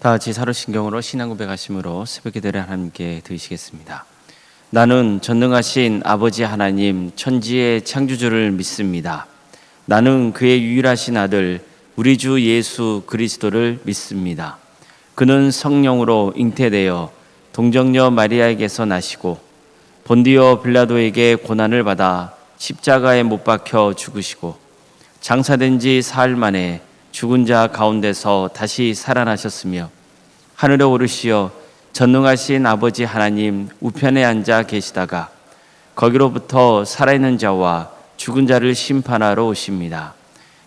다 같이 사도신경으로 신앙 고백하심으로 새벽 기도를 하나님께 드리시겠습니다. 나는 전능하신 아버지 하나님 천지의 창조주를 믿습니다. 나는 그의 유일하신 아들 우리 주 예수 그리스도를 믿습니다. 그는 성령으로 잉태되어 동정녀 마리아에게서 나시고 본디오 빌라도에게 고난을 받아 십자가에 못 박혀 죽으시고 장사된 지 사흘 만에 죽은 자 가운데서 다시 살아나셨으며 하늘에 오르시어 전능하신 아버지 하나님 우편에 앉아 계시다가 거기로부터 살아있는 자와 죽은 자를 심판하러 오십니다.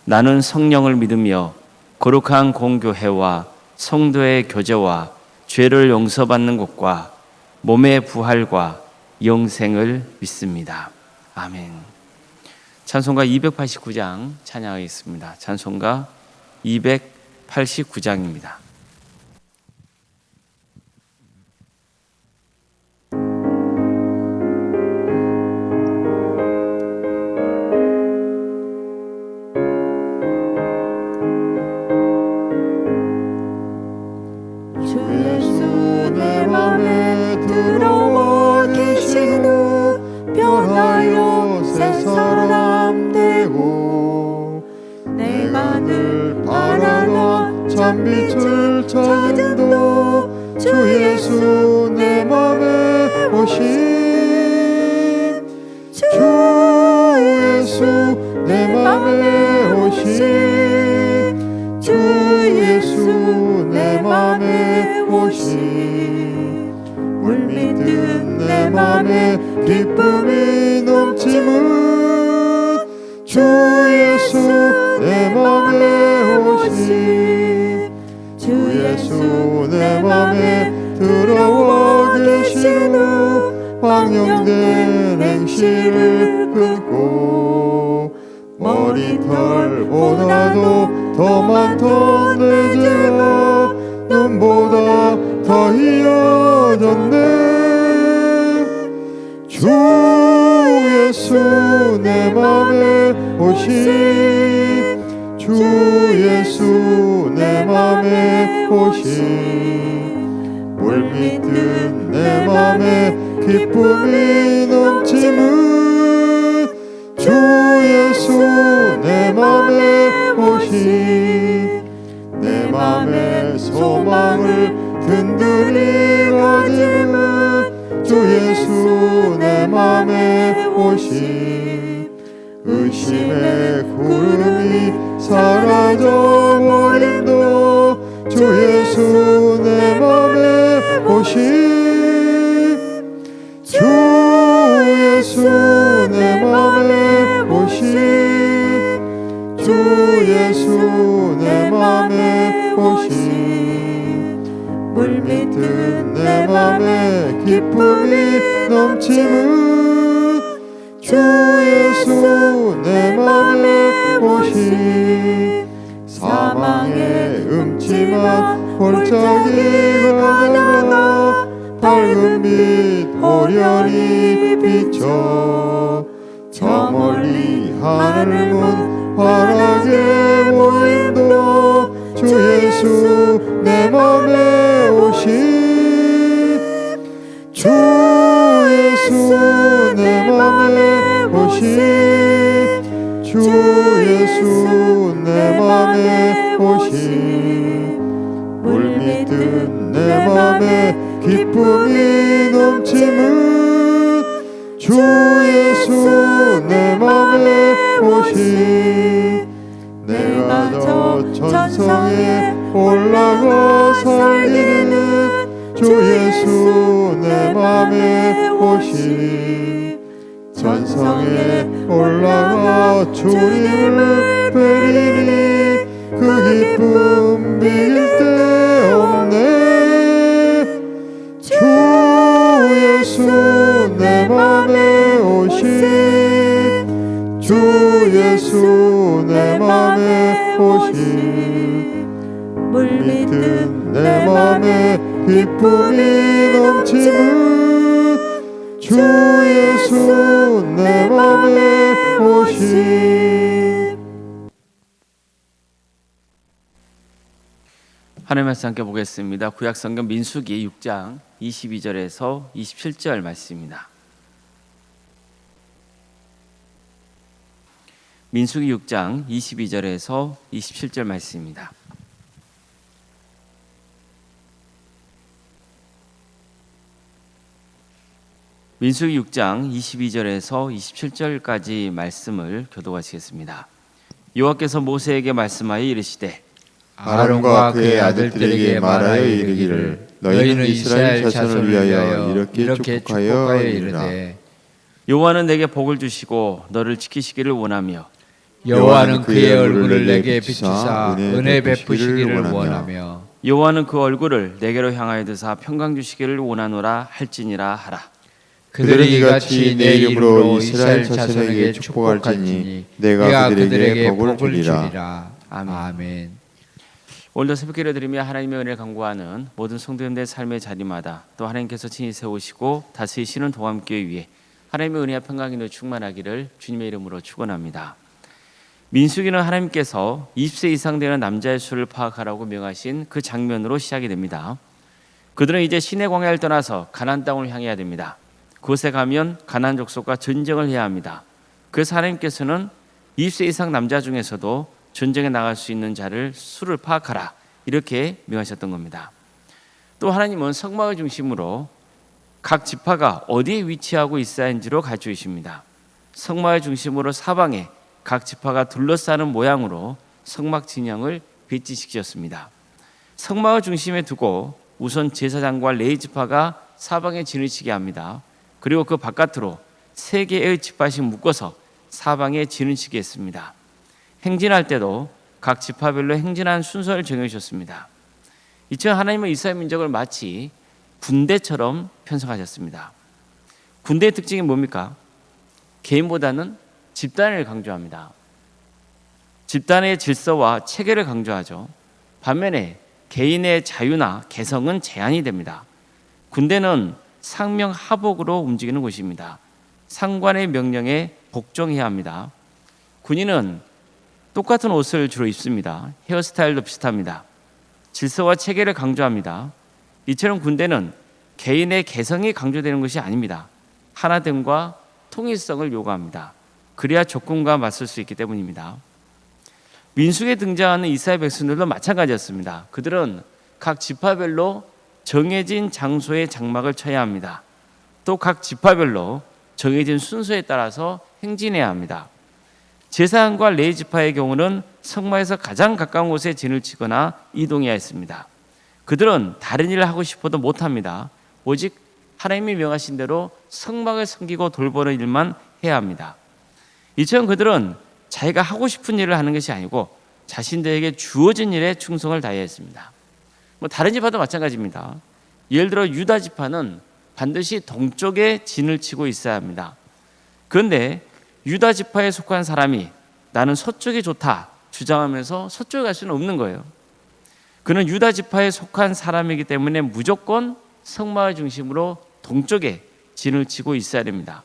나는 성령을 믿으며 거룩한 공교회와 성도의 교제와 죄를 용서받는 것과 몸의 부활과 영생을 믿습니다. 아멘. 찬송가 289장 찬양하겠습니다. 찬송가 289장입니다. 주 예수 내 맘에 들어와 계신 후 변하여 새 사람 되고 내가 늘 바라던 참빛을 찾은도 주 예수 내 맘에 오신 주 예수 내 맘에 오신 주 예수 내 맘에 오신 물밀듯 내 맘에 기쁨이 넘치는 주 예수 내 맘에 오신 주 예수 내 맘에 들어와 계신 후 방영된 행실을 끊고 머리털보다도 더 많던 내 죄가 눈보다 더 희어졌네. 주 예수 내 맘에 오신 주 예수 내 맘에 오신 물밀듯 내 맘에 기쁨이 넘치는 주 예수 내 맘에 오신 내 맘의 소망을 든든히 가지는 주 예수 내 맘에 오신 의심의 구름이 사라져버린도 주 예수 내 맘에 오신 주 예수 내 맘에 오신 주 예수 내 맘에 오신 물밀듯 내 맘에 기쁨이 넘치는 주 예수 내 맘에 오신 사망의 음침한 골짜기 가다가 밝은 빛 호련히 비춰 저 멀리 하늘 문 환하게 보인도 주 예수 내 맘에 오신 주 예수 내 맘에 오신 주 예수 내 맘에 오신 물밀듯 내 맘에 기쁨이 넘치는 주 예수 내 맘에 오신 내가 저 천성에 올라가 살기는 주 예수 내 맘에 오신 천성에 올라가 주님을 뵈리니 그 기쁨 비길 데 없네. 주 예수 내 맘에 오신 주 예수 내 맘에 오신 물밀듯 내 맘에 기쁨이 넘치는 주 예수 내 맘에 오신 하나님의 말씀 함께 보겠습니다. 구약성경 민수기 6장 22절에서 27절 말씀입니다. 민수기 6장 22절에서 27절 말씀입니다. 민수기 6장 22절에서 27절까지 말씀을 교독하시겠습니다. 여호와께서 모세에게 말씀하여 이르시되 아론과 그의 아들들에게 말하여 이르기를 너희는 이스라엘 자손을 위하여 이렇게 축복하여 이르라. 여호와는 내게 복을 주시고 너를 지키시기를 원하며 여호와는 그의 얼굴을 내게 비추사 은혜 베푸시기를 원하며 여호와는 그 얼굴을 내게로 향하여 드사 평강 주시기를 원하노라 할지니라 하라. 그들이 이같이 내 이름으로 이스라엘 자손에게 축복할지니 내가 그들에게 복을 주리라. 아멘. 오늘도 새벽기를 드리며 하나님의 은혜를 간구하는 모든 성도님들의 삶의 자리마다 또 하나님께서 친히 세우시고 다스리시는 동함교회 위에 하나님의 은혜와 평강이 충만하기를 주님의 이름으로 축원합니다. 민수기는 하나님께서 20세 이상 되는 남자의 수를 파악하라고 명하신 그 장면으로 시작이 됩니다. 그들은 이제 시내 광야를 떠나서 가나안 땅을 향해야 됩니다. 그곳에 가면 가나안 족속과 전쟁을 해야 합니다. 그래서 하나님께서는 20세 이상 남자 중에서도 전쟁에 나갈 수 있는 자를 수를 파악하라 이렇게 명하셨던 겁니다. 또 하나님은 성막을 중심으로 각 지파가 어디에 위치하고 있어야 하는지로 가르쳐 주십니다. 성막을 중심으로 사방에 각 지파가 둘러싸는 모양으로 성막 진영을 배치시키셨습니다. 성막을 중심에 두고 우선 제사장과 레위 지파가 사방에 진을 치게 합니다. 그리고 그 바깥으로 3개의 지파씩 묶어서 사방에 진을 치게 했습니다. 행진할 때도 각 지파별로 행진한 순서를 정해주셨습니다. 이처럼 하나님은 이스라엘 민족을 마치 군대처럼 편성하셨습니다. 군대의 특징이 뭡니까? 개인보다는 집단을 강조합니다. 집단의 질서와 체계를 강조하죠. 반면에 개인의 자유나 개성은 제한이 됩니다. 군대는 상명하복으로 움직이는 곳입니다. 상관의 명령에 복종해야 합니다. 군인은 똑같은 옷을 주로 입습니다. 헤어스타일도 비슷합니다. 질서와 체계를 강조합니다. 이처럼 군대는 개인의 개성이 강조되는 것이 아닙니다. 하나됨과 통일성을 요구합니다. 그래야 적군과 맞설 수 있기 때문입니다. 민수기에 등장하는 이스라엘 백성들도 마찬가지였습니다. 그들은 각 지파별로 정해진 장소에 장막을 쳐야 합니다. 또 각 지파별로 정해진 순서에 따라서 행진해야 합니다. 제사장과 레위 지파의 경우는 성막에서 가장 가까운 곳에 진을 치거나 이동해야 했습니다. 그들은 다른 일을 하고 싶어도 못합니다. 오직 하나님이 명하신 대로 성막을 섬기고 돌보는 일만 해야 합니다. 이처럼 그들은 자기가 하고 싶은 일을 하는 것이 아니고 자신들에게 주어진 일에 충성을 다해야 했습니다. 다른 지파도 마찬가지입니다. 예를 들어 유다 지파는 반드시 동쪽에 진을 치고 있어야 합니다. 그런데 유다 지파에 속한 사람이 나는 서쪽이 좋다 주장하면서 서쪽에 갈 수는 없는 거예요. 그는 유다 지파에 속한 사람이기 때문에 무조건 성막을 중심으로 동쪽에 진을 치고 있어야 됩니다.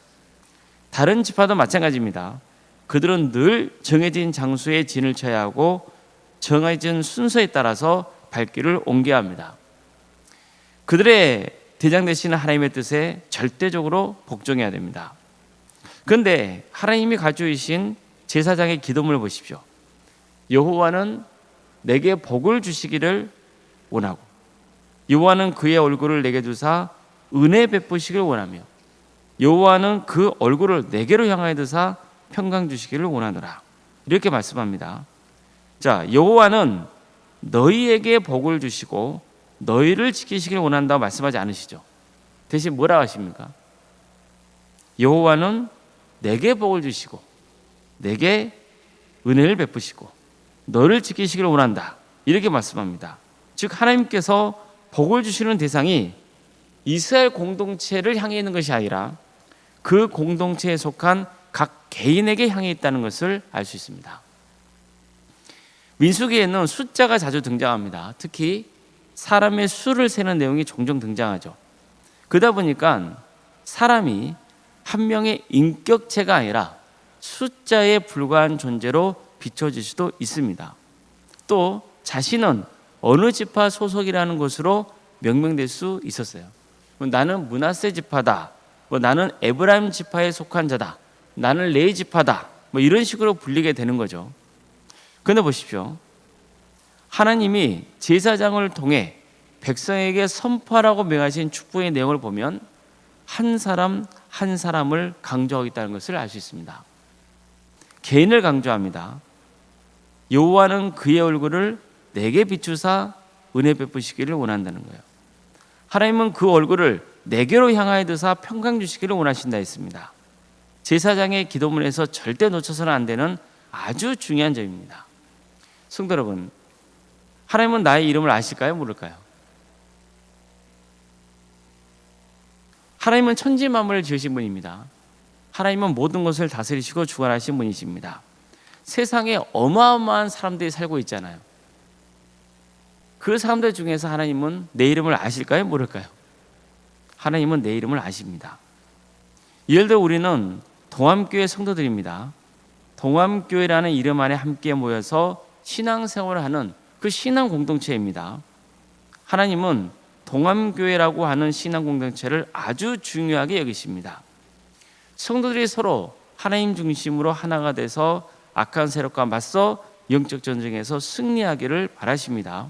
다른 지파도 마찬가지입니다. 그들은 늘 정해진 장소에 진을 쳐야 하고 정해진 순서에 따라서 발길을 옮겨야 합니다. 그들의 대장 되시는 하나님의 뜻에 절대적으로 복종해야 됩니다. 그런데 하나님이 가져오신 제사장의 기도문을 보십시오. 여호와는 내게 복을 주시기를 원하고 여호와는 그의 얼굴을 내게 두사 은혜 베푸시기를 원하며 여호와는 그 얼굴을 내게로 향하여 드사 평강 주시기를 원하노라. 이렇게 말씀합니다. 자, 여호와는 너희에게 복을 주시고 너희를 지키시기를 원한다고 말씀하지 않으시죠. 대신 뭐라 하십니까? 여호와는 내게 복을 주시고 내게 은혜를 베푸시고 너를 지키시기를 원한다. 이렇게 말씀합니다. 즉 하나님께서 복을 주시는 대상이 이스라엘 공동체를 향해 있는 것이 아니라 그 공동체에 속한 각 개인에게 향해 있다는 것을 알 수 있습니다. 민수기에는 숫자가 자주 등장합니다. 특히 사람의 수를 세는 내용이 종종 등장하죠. 그러다 보니까 사람이 한 명의 인격체가 아니라 숫자에 불과한 존재로 비춰질 수도 있습니다. 또 자신은 어느 지파 소속이라는 것으로 명명될 수 있었어요. 나는 므낫세 지파다, 나는 에브라임 지파에 속한 자다, 나는 레위 지파다, 이런 식으로 불리게 되는 거죠. 그런데 보십시오, 하나님이 제사장을 통해 백성에게 선포하라고 명하신 축복의 내용을 보면 한 사람 한 사람을 강조하겠다는 것을 알 수 있습니다. 개인을 강조합니다. 여호와는 그의 얼굴을 내게 비추사 은혜 베푸시기를 원한다는 거예요. 하나님은 그 얼굴을 내게로 향하여 드사 평강 주시기를 원하신다 했습니다. 제사장의 기도문에서 절대 놓쳐서는 안 되는 아주 중요한 점입니다. 성도 여러분, 하나님은 나의 이름을 아실까요? 모를까요? 하나님은 천지 만물을 지으신 분입니다. 하나님은 모든 것을 다스리시고 주관하신 분이십니다. 세상에 어마어마한 사람들이 살고 있잖아요. 그 사람들 중에서 하나님은 내 이름을 아실까요? 모를까요? 하나님은 내 이름을 아십니다. 예를 들어 우리는 동암교회 성도들입니다. 동암교회라는 이름 안에 함께 모여서 신앙생활을 하는 그 신앙 공동체입니다. 하나님은 동암교회라고 하는 신앙 공동체를 아주 중요하게 여기십니다. 성도들이 서로 하나님 중심으로 하나가 돼서 악한 세력과 맞서 영적 전쟁에서 승리하기를 바라십니다.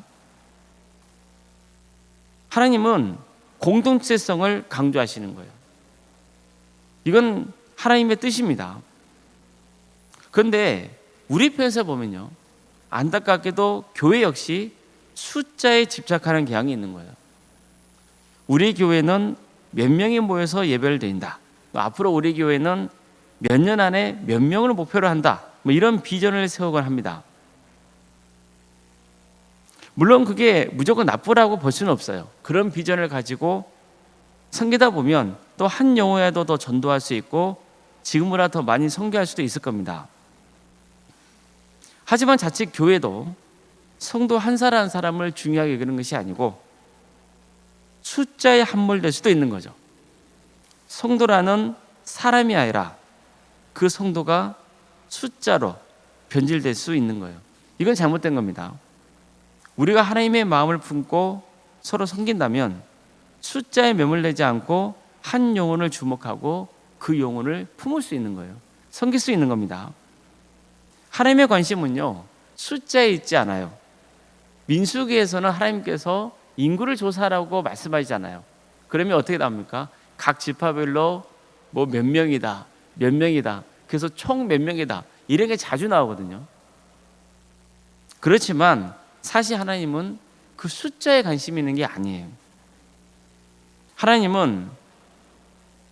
하나님은 공동체성을 강조하시는 거예요. 이건 하나님의 뜻입니다. 그런데 우리 편에서 보면요, 안타깝게도 교회 역시 숫자에 집착하는 경향이 있는 거예요. 우리 교회는 몇 명이 모여서 예배를 드린다, 앞으로 우리 교회는 몇 년 안에 몇 명을 목표로 한다, 이런 비전을 세우곤 합니다. 물론 그게 무조건 나쁘라고 볼 수는 없어요. 그런 비전을 가지고 섬기다 보면 또 한 영혼에도 더 전도할 수 있고 지금보다 더 많이 선교할 수도 있을 겁니다. 하지만 자칫 교회도 성도 한 사람 한 사람을 중요하게 여기는 것이 아니고 숫자에 함몰될 수도 있는 거죠. 성도라는 사람이 아니라 그 성도가 숫자로 변질될 수 있는 거예요. 이건 잘못된 겁니다. 우리가 하나님의 마음을 품고 서로 섬긴다면 숫자에 매몰되지 않고 한 영혼을 주목하고 그 영혼을 품을 수 있는 거예요. 섬길 수 있는 겁니다. 하나님의 관심은요, 숫자에 있지 않아요. 민수기에서는 하나님께서 인구를 조사하라고 말씀하시잖아요. 그러면 어떻게 나옵니까? 각 지파별로 몇 명이다, 몇 명이다, 그래서 총 몇 명이다, 이런 게 자주 나오거든요. 그렇지만 사실 하나님은 그 숫자에 관심이 있는 게 아니에요. 하나님은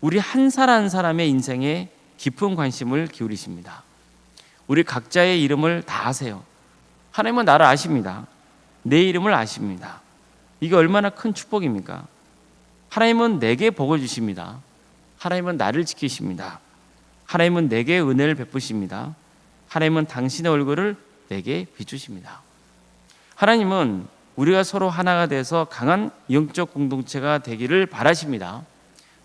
우리 한 사람 한 사람의 인생에 깊은 관심을 기울이십니다. 우리 각자의 이름을 다 아세요. 하나님은 나를 아십니다. 내 이름을 아십니다. 이게 얼마나 큰 축복입니까? 하나님은 내게 복을 주십니다. 하나님은 나를 지키십니다. 하나님은 내게 은혜를 베푸십니다. 하나님은 당신의 얼굴을 내게 비추십니다. 하나님은 우리가 서로 하나가 돼서 강한 영적 공동체가 되기를 바라십니다.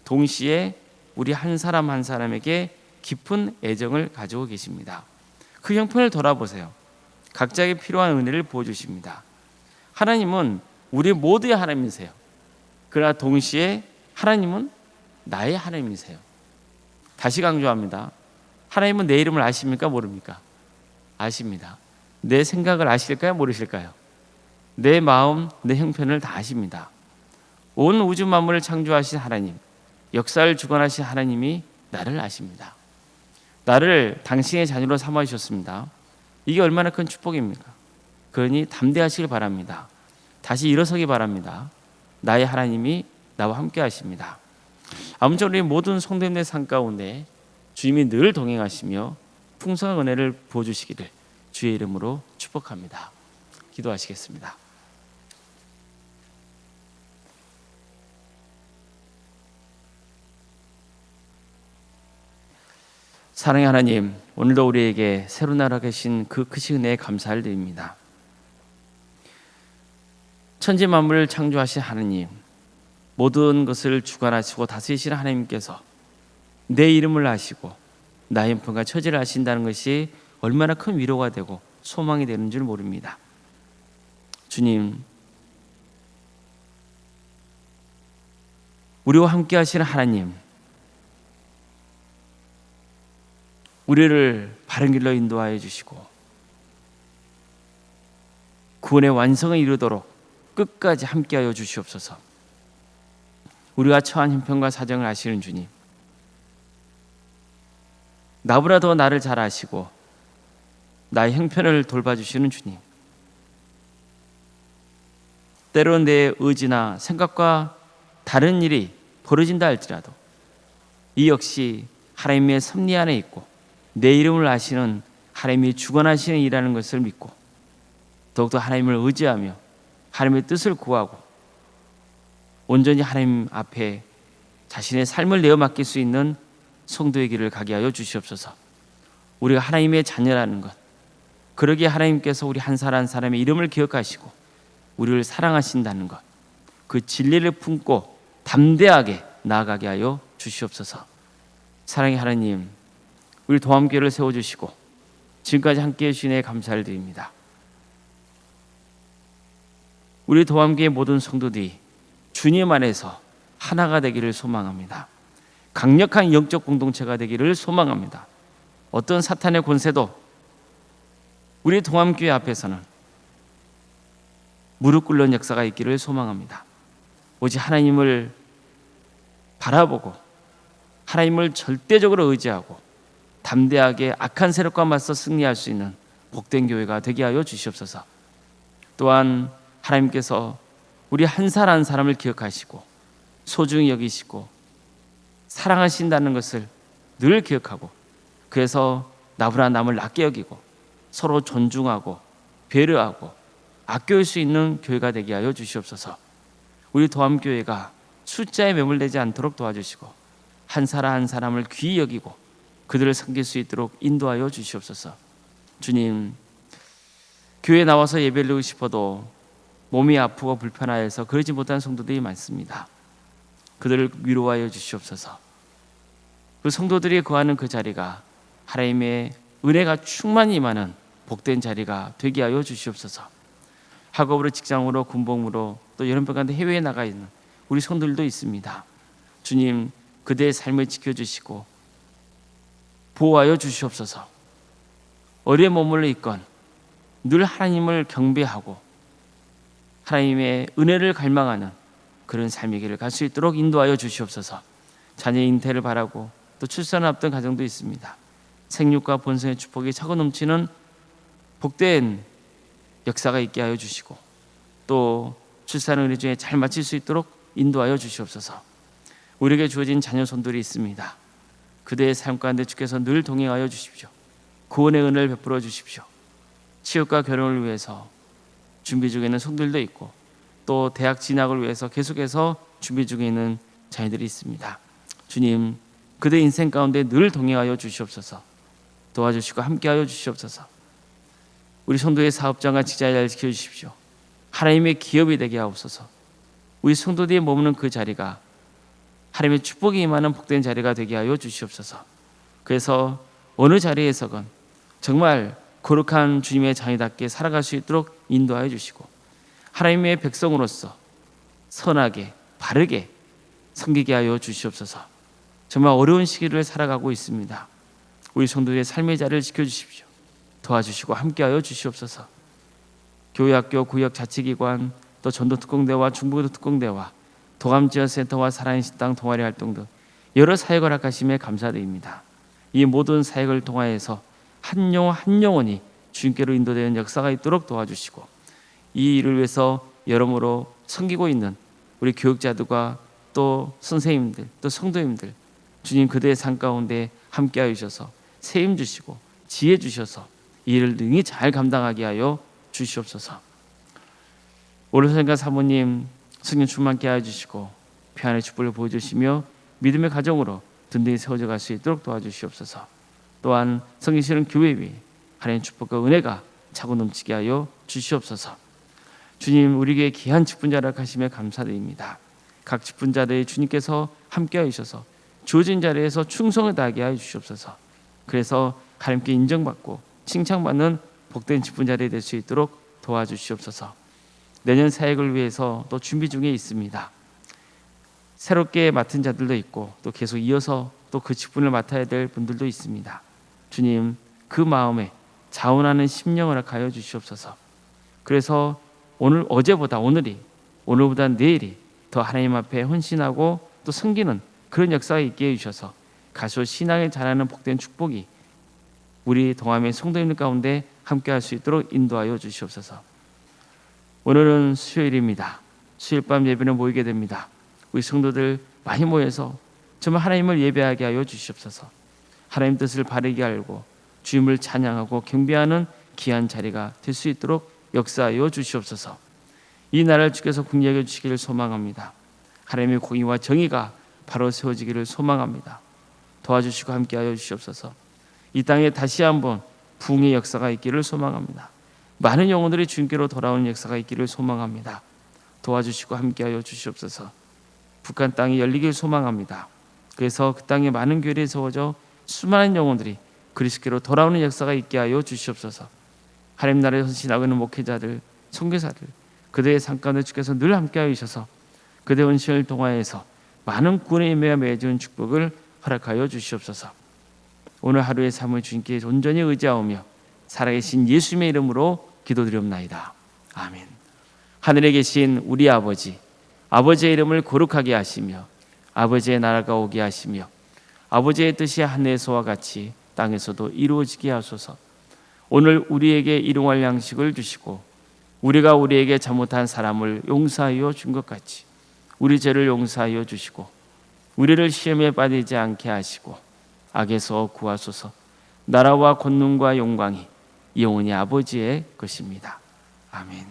동시에 우리 한 사람 한 사람에게 깊은 애정을 가지고 계십니다. 그 형편을 돌아보세요. 각자에게 필요한 은혜를 부어주십니다. 하나님은 우리 모두의 하나님이세요. 그러나 동시에 하나님은 나의 하나님이세요. 다시 강조합니다. 하나님은 내 이름을 아십니까? 모릅니까? 아십니다. 내 생각을 아실까요? 모르실까요? 내 마음, 내 형편을 다 아십니다. 온 우주 만물을 창조하신 하나님, 역사를 주관하신 하나님이 나를 아십니다. 나를 당신의 자녀로 삼아주셨습니다. 이게 얼마나 큰 축복입니까? 그러니 담대하시길 바랍니다. 다시 일어서기 바랍니다. 나의 하나님이 나와 함께 하십니다. 아무쪼록 우리 모든 성도님의 삶 가운데 주님이 늘 동행하시며 풍성한 은혜를 부어주시기를 주의 이름으로 축복합니다. 기도하시겠습니다. 사랑의 하나님, 오늘도 우리에게 새로 날아계신 그 크신 은혜에 감사를 드립니다. 천지 만물을 창조하신 하나님, 모든 것을 주관하시고 다스리시는 하나님께서 내 이름을 아시고 나의 형편과 처지를 아신다는 것이 얼마나 큰 위로가 되고 소망이 되는 줄 모릅니다. 주님, 우리와 함께 하시는 하나님, 우리를 바른 길로 인도하여 주시고 구원의 완성을 이루도록 끝까지 함께하여 주시옵소서. 우리가 처한 형편과 사정을 아시는 주님, 나보다 더 나를 잘 아시고 나의 형편을 돌봐주시는 주님, 때로는 내 의지나 생각과 다른 일이 벌어진다 할지라도 이 역시 하나님의 섭리 안에 있고 내 이름을 아시는 하나님이 주관하시는 일이라는 것을 믿고 더욱더 하나님을 의지하며 하나님의 뜻을 구하고 온전히 하나님 앞에 자신의 삶을 내어 맡길 수 있는 성도의 길을 가게 하여 주시옵소서. 우리가 하나님의 자녀라는 것, 그러기에 하나님께서 우리 한 사람 한 사람의 이름을 기억하시고 우리를 사랑하신다는 것, 그 진리를 품고 담대하게 나아가게 하여 주시옵소서. 사랑의 하나님, 우리 도함교회를 세워주시고 지금까지 함께해 주시네 감사를 드립니다. 우리 도함교회 모든 성도들이 주님 안에서 하나가 되기를 소망합니다. 강력한 영적 공동체가 되기를 소망합니다. 어떤 사탄의 권세도 우리 도함교회 앞에서는 무릎 꿇는 역사가 있기를 소망합니다. 오직 하나님을 바라보고 하나님을 절대적으로 의지하고 담대하게 악한 세력과 맞서 승리할 수 있는 복된 교회가 되게 하여 주시옵소서. 또한 하나님께서 우리 한 사람 한 사람을 기억하시고 소중히 여기시고 사랑하신다는 것을 늘 기억하고, 그래서 나보다 남을 낮게 여기고 서로 존중하고 배려하고 아껴줄 수 있는 교회가 되게 하여 주시옵소서. 우리 도함교회가 숫자에 매몰되지 않도록 도와주시고 한 사람 한 사람을 귀히 여기고 그들을 섬길 수 있도록 인도하여 주시옵소서. 주님, 교회에 나와서 예배를 드리고 싶어도 몸이 아프고 불편하여서 그러지 못한 성도들이 많습니다. 그들을 위로하여 주시옵소서. 그 성도들이 거하는 그 자리가 하나님의 은혜가 충만히 임하는 복된 자리가 되게 하여 주시옵소서. 학업으로, 직장으로, 군복무로, 또 여름 가운데 해외에 나가 있는 우리 성도들도 있습니다. 주님, 그대의 삶을 지켜주시고 보호하여 주시옵소서. 어디에 머물러 있건 늘 하나님을 경배하고 하나님의 은혜를 갈망하는 그런 삶의 길을 갈 수 있도록 인도하여 주시옵소서. 자녀 잉태를 바라고 또 출산을 앞둔 가정도 있습니다. 생육과 본성의 축복이 차고 넘치는 복된 역사가 있게 하여 주시고 또 출산을 은혜 중에 잘 마칠 수 있도록 인도하여 주시옵소서. 우리에게 주어진 자녀 손들이 있습니다. 그대의 삶 가운데 주께서 늘 동행하여 주십시오. 구원의 은혜를 베풀어 주십시오. 취업과 결혼을 위해서 준비 중에 있는 성들도 있고 또 대학 진학을 위해서 계속해서 준비 중에 있는 자녀들이 있습니다. 주님, 그대 인생 가운데 늘 동행하여 주시옵소서. 도와주시고 함께하여 주시옵소서. 우리 성도의 사업장과 직장을 지켜주십시오. 하나님의 기업이 되게 하옵소서. 우리 성도들이 머무는 그 자리가 하나님의 축복이 임하는 복된 자리가 되게 하여 주시옵소서. 그래서 어느 자리에서건 정말 거룩한 주님의 자녀답게 살아갈 수 있도록 인도하여 주시고 하나님의 백성으로서 선하게 바르게 섬기게 하여 주시옵소서. 정말 어려운 시기를 살아가고 있습니다. 우리 성도의 삶의 자리를 지켜주십시오. 도와주시고 함께하여 주시옵소서. 교회학교, 구역, 자치기관, 또 전도특공대와 중부특공대와 도감지원센터와 살아있는 식당 동아리 활동 등 여러 사역을 허락하심에 감사드립니다. 이 모든 사역을 통하여서 한 영혼 한 영혼이 주님께로 인도되는 역사가 있도록 도와주시고 이 일을 위해서 여러모로 섬기고 있는 우리 교육자들과 또 선생님들 또 성도님들 주님 그들의 삶 가운데 함께하여 주셔서 세임 주시고 지혜 주셔서 이 일을 능히 잘 감당하게 하여 주시옵소서. 오르선과 사모님 성령 충만케 하여 주시고 평안의 축복을 보여주시며 믿음의 가정으로 든든히 세워져 갈 수 있도록 도와주시옵소서. 또한 성기시는 교회 위에 하나님의 축복과 은혜가 차고 넘치게 하여 주시옵소서. 주님, 우리 교회 귀한 직분자를 하심에 감사드립니다. 각 직분자들이 주님께서 함께하여 주셔서 주어진 자리에서 충성을 다하게 하여 주시옵소서. 그래서 하나님께 인정받고 칭찬받는 복된 직분자들이 될 수 있도록 도와주시옵소서. 내년 사역을 위해서 또 준비 중에 있습니다. 새롭게 맡은 자들도 있고 또 계속 이어서 또 그 직분을 맡아야 될 분들도 있습니다. 주님, 그 마음에 자원하는 심령을 허락하여 주시옵소서. 그래서 어제보다 오늘이, 오늘보다 내일이 더 하나님 앞에 헌신하고 또 섬기는 그런 역사가 있게 해주셔서 가수 신앙에 자라는 복된 축복이 우리 동함의 성도님들 가운데 함께할 수 있도록 인도하여 주시옵소서. 오늘은 수요일입니다. 수요일 밤 예배는 모이게 됩니다. 우리 성도들 많이 모여서 정말 하나님을 예배하게 하여 주시옵소서. 하나님 뜻을 바르게 알고 주님을 찬양하고 경배하는 귀한 자리가 될 수 있도록 역사하여 주시옵소서. 이 나라를 주께서 국리하게 주시기를 소망합니다. 하나님의 공의와 정의가 바로 세워지기를 소망합니다. 도와주시고 함께하여 주시옵소서. 이 땅에 다시 한번 부흥의 역사가 있기를 소망합니다. 많은 영혼들이 주님께로 돌아오는 역사가 있기를 소망합니다. 도와주시고 함께하여 주시옵소서. 북한 땅이 열리길 소망합니다. 그래서 그 땅에 많은 교회들이 세워져 수많은 영혼들이 그리스도께로 돌아오는 역사가 있게 하여 주시옵소서. 하나님 나라에 헌신하고 있는 목회자들, 선교사들, 그들의 삶 가운데 주께서 늘 함께하여 주셔서 그들의 헌신을 통하여서 많은 구원의 임무에 맺은 축복을 허락하여 주시옵소서. 오늘 하루의 삶을 주님께 온전히 의지하오며 살아계신 예수님의 이름으로 기도드리옵나이다. 아멘. 하늘에 계신 우리 아버지, 아버지의 이름을 거룩하게 하시며 아버지의 나라가 오게 하시며 아버지의 뜻이 하늘에서와 같이 땅에서도 이루어지게 하소서. 오늘 우리에게 일용할 양식을 주시고 우리가 우리에게 잘못한 사람을 용서하여 준 것 같이 우리 죄를 용서하여 주시고 우리를 시험에 빠지지 않게 하시고 악에서 구하소서. 나라와 권능과 영광이 영원히 아버지의 것입니다. 아멘.